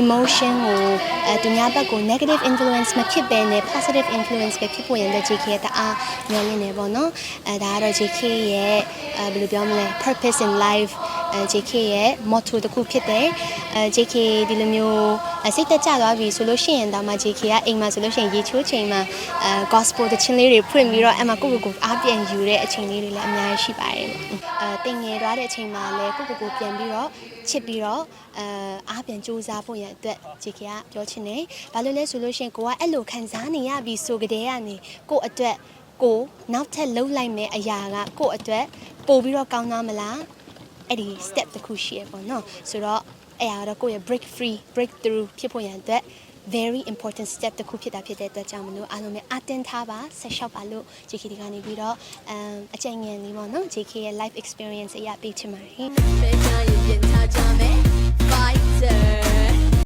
emotion ကိုသူများဘက်ကို negative influence မဖြစ်ဘဲနဲ့ positive influence ပဲဖြစ်ဖို့ရန်တဲ့ JK ရဲ့တအားမျှော်လင့်နေပေါ့နော်ဒါကတော့ JK ရဲ့ဘယ်လိုပြောမလဲ purpose in life JK ရဲ့ motto တစ်ခုဖြစ်တယ်JK ဒီလိုမျိုးစိတ်သက်ကြသွားပြီဆိုလို့ရှိရင်တော့မှ JK ကအိမ်မှာဆိုလို့ရှိရင်ရေချိုးချိန်မှာgospel တခြင်းလေးတွေဖွင့်ပြီးတော့အမှကိုကိုအားပြန်ယူတဲ့အချိန်လေးတွေလည်းအများကြီးရှိပါတယ်တင်ငယ်သွားတဲ့အချိန်မှာလည်းကိုပြန်ပြီးတော့ချစ်ပြီးတော့အားပြန်စူးစမ်းဖို့ရန်အတွက် JK ကပြောချင်တယ်ဘာလို့လဲဆိုလို့ရှိရင်ကိုကအဲ့လိုခံစားနေရပြီဆိုကြတဲ့ကနေကိုအတွက်ကိုနောက်ထပ်လှုပ်လိုက်မယ်အရာကကိုအတွက်ပို့ပြီးတော့ကောင်းသားမလားအဲ့ဒီ step တစ်ခုရှိရပေါ့နော်ဆိုတော့အဲ့ဒါတော့ကိုရဲ့ breakthrough ဖြစ်ဖို့ရန်အတွက် very important step တစ်ခုဖြစ်တာဖြစ်တဲ့အတွက်ကြောင့်မလို့အားလုံးနဲ့အတင်းထားပါဆက်လျှောက်ပါလို့ JK ဒီကနေပြီးတော့အကြိမ်ငယ်လေးပေါ့နော် JK ရဲ့ life experience အရာပေးချင်ပါတယ်